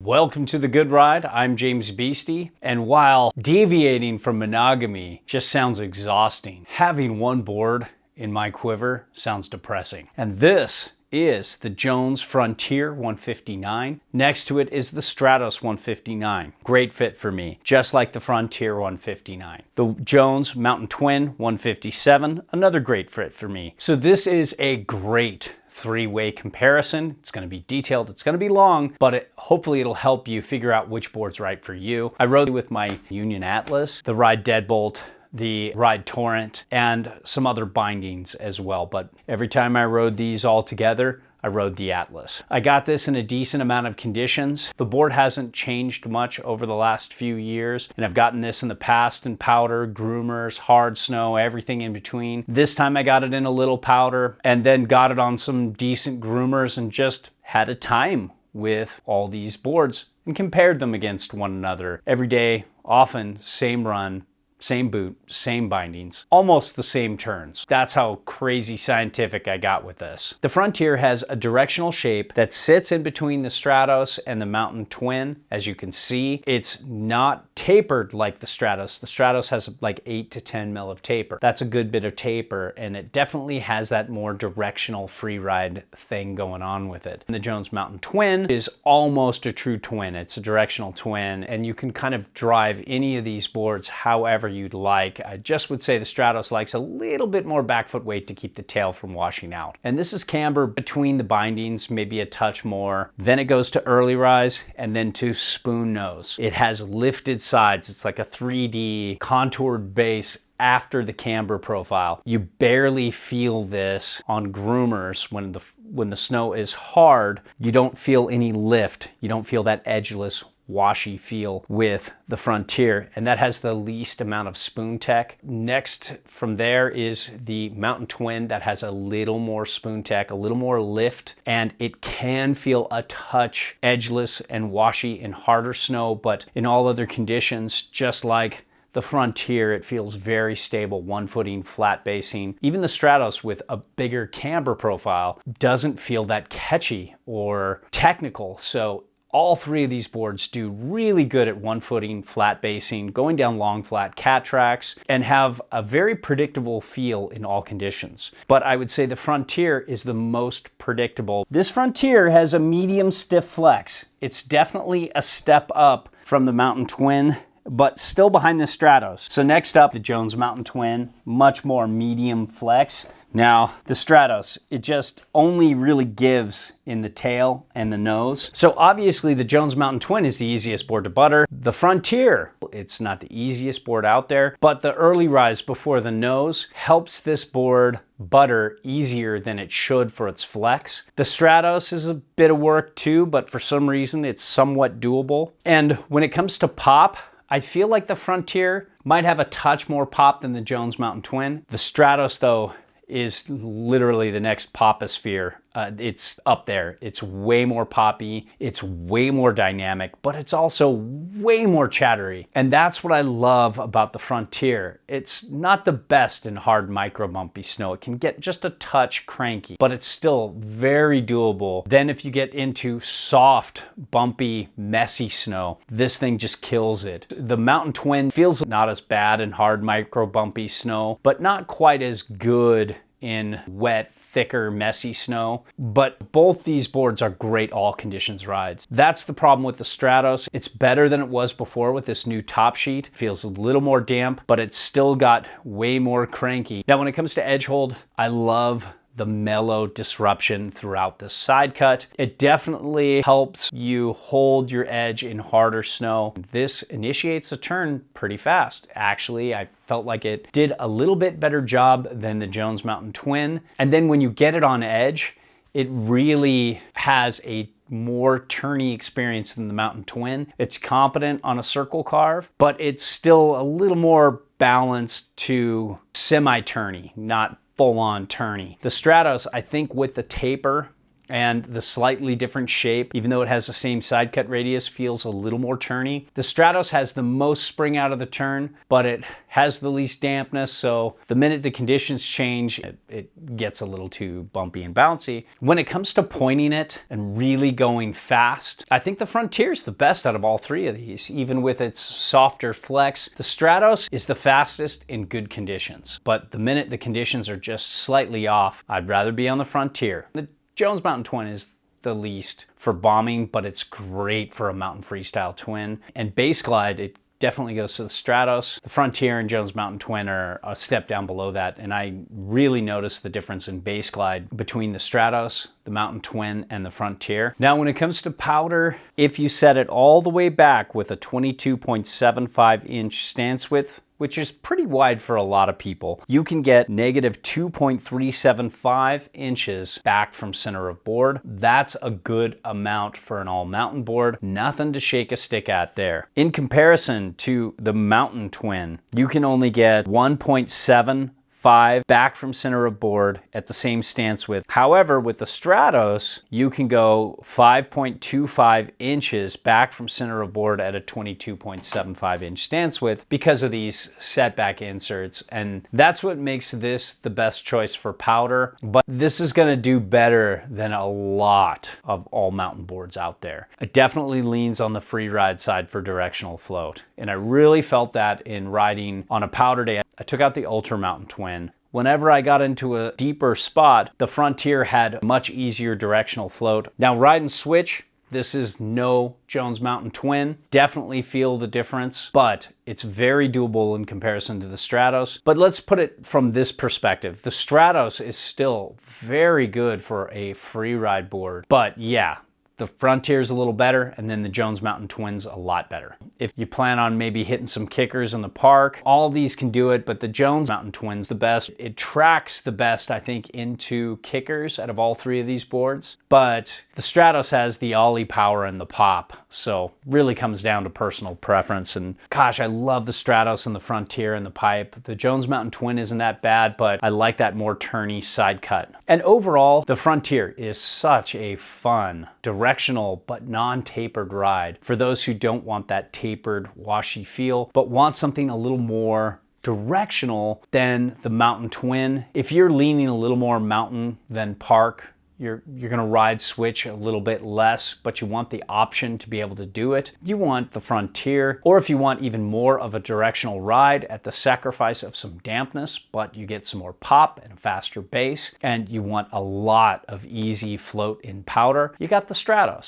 Welcome to The Good Ride. I'm James Beastie, and while deviating from monogamy just sounds exhausting, having one board in my quiver sounds depressing. And this is the Jones Frontier 159. Next to it is the Stratos 159. Great fit for me, just like the Frontier 159. The Jones Mountain Twin 157, another great fit for me. So this is a great three-way comparison. It's going to be detailed, it's going to be long, but hopefully it'll help you figure out which board's right for you. I rode with my Union Atlas, the Ride Deadbolt, the Ride Torrent, and some other bindings as well. But every time I rode these all together, I rode the Atlas. I got this in a decent amount of conditions. The board hasn't changed much over the last few years, and I've gotten this in the past in powder, groomers, hard snow, everything in between. This time I got it in a little powder and then got it on some decent groomers and just had a time with all these boards and compared them against one another. Every day, often, same run, same boot, same bindings, almost the same turns. That's how crazy scientific I got with this. The Frontier has a directional shape that sits in between the Stratos and the Mountain Twin. As you can see, it's not tapered like the Stratos. The Stratos has like 8 to 10 mil of taper. That's a good bit of taper, and it definitely has that more directional free ride thing going on with it. And the Jones Mountain Twin is almost a true twin. It's a directional twin, and you can kind of drive any of these boards however you'd like. I just would say the Stratos likes a little bit more back foot weight to keep the tail from washing out. And this is camber between the bindings, maybe a touch more. Then it goes to early rise and then to spoon nose. It has lifted sides. It's like a 3D contoured base after the camber profile. You barely feel this on groomers when the snow is hard. You don't feel any lift. You don't feel that edgeless washy feel with the Frontier, and that has the least amount of spoon tech. Next from there is the Mountain Twin that has a little more spoon tech, a little more lift, and it can feel a touch edgeless and washy in harder snow, but in all other conditions, just like the Frontier, it feels very stable, one footing, flat basing. Even the Stratos with a bigger camber profile doesn't feel that catchy or technical. So all three of these boards do really good at one footing, flat basing, going down long flat cat tracks, and have a very predictable feel in all conditions. But I would say the Frontier is the most predictable. This Frontier has a medium stiff flex. It's definitely a step up from the Mountain Twin, but still behind the Stratos. So next up, the Jones Mountain Twin, much more medium flex. Now, the Stratos, it just only really gives in the tail and the nose. So obviously the Jones Mountain Twin is the easiest board to butter. The Frontier, it's not the easiest board out there, but the early rise before the nose helps this board butter easier than it should for its flex. The Stratos is a bit of work too, but for some reason it's somewhat doable. And when it comes to pop, I feel like the Frontier might have a touch more pop than the Jones Mountain Twin. The Stratos, though, is literally the next poposphere. It's up there. It's way more poppy, it's way more dynamic, but it's also way more chattery. And that's what I love about the Frontier. It's not the best in hard micro bumpy snow. It can get just a touch cranky, but it's still very doable. Then if you get into soft, bumpy, messy snow, this thing just kills it. The Mountain Twin feels not as bad in hard micro bumpy snow, but not quite as good in wet, thicker, messy snow. But both these boards are great all conditions rides. That's the problem with the Stratos. It's better than it was before with this new top sheet. Feels a little more damp, but it's still got way more cranky. Now, when it comes to edge hold, I love the mellow disruption throughout the side cut. It definitely helps you hold your edge in harder snow. This initiates a turn pretty fast. Actually, I felt like it did a little bit better job than the Jones Mountain Twin. And then when you get it on edge, it really has a more turny experience than the Mountain Twin. It's competent on a circle carve, but it's still a little more balanced to semi-turny, not full-on turny. The Stratos, I think with the taper and the slightly different shape, even though it has the same side cut radius, feels a little more turny. The Stratos has the most spring out of the turn, but it has the least dampness, so the minute the conditions change, it gets a little too bumpy and bouncy. When it comes to pointing it and really going fast, I think the Frontier is the best out of all three of these. Even with its softer flex, the Stratos is the fastest in good conditions, but the minute the conditions are just slightly off, I'd rather be on the Frontier. The Jones Mountain Twin is the least for bombing, but it's great for a mountain freestyle twin. And bass glide, it definitely goes to the Stratos. The Frontier and Jones Mountain Twin are a step down below that, and I really noticed the difference in bass glide between the Stratos, the Mountain Twin, and the Frontier. Now, when it comes to powder, if you set it all the way back with a 22.75 inch stance width, which is pretty wide for a lot of people, you can get negative 2.375 inches back from center of board. That's a good amount for an all mountain board. Nothing to shake a stick at there. In comparison to the Mountain Twin, you can only get 1.75 back from center of board at the same stance width. However, with the Stratos, you can go 5.25 inches back from center of board at a 22.75 inch stance width because of these setback inserts. And that's what makes this the best choice for powder. But this is gonna do better than a lot of all mountain boards out there. It definitely leans on the free ride side for directional float. And I really felt that in riding on a powder day. I took out the Ultra Mountain Twin. Whenever I got into a deeper spot, the Frontier had much easier directional float. Now, ride and switch, this is no Jones Mountain Twin. Definitely feel the difference, but it's very doable in comparison to the Stratos. But let's put it from this perspective. The Stratos is still very good for a free ride board, but yeah, the Frontier's a little better, and then the Jones Mountain Twin's a lot better. If you plan on maybe hitting some kickers in the park, all these can do it, but the Jones Mountain Twin's the best. It tracks the best, I think, into kickers out of all three of these boards. But the Stratos has the ollie power and the pop, so really comes down to personal preference. And gosh, I love the Stratos and the Frontier and the pipe. The Jones Mountain Twin isn't that bad, but I like that more turny side cut. And overall, the Frontier is such a fun, directional but non-tapered ride for those who don't want that tapered, washy feel, but want something a little more directional than the Mountain Twin. If you're leaning a little more mountain than park, you're gonna ride switch a little bit less, but you want the option to be able to do it. You want the Frontier, or if you want even more of a directional ride at the sacrifice of some dampness, but you get some more pop and a faster bass, and you want a lot of easy float in powder, you got the Stratos.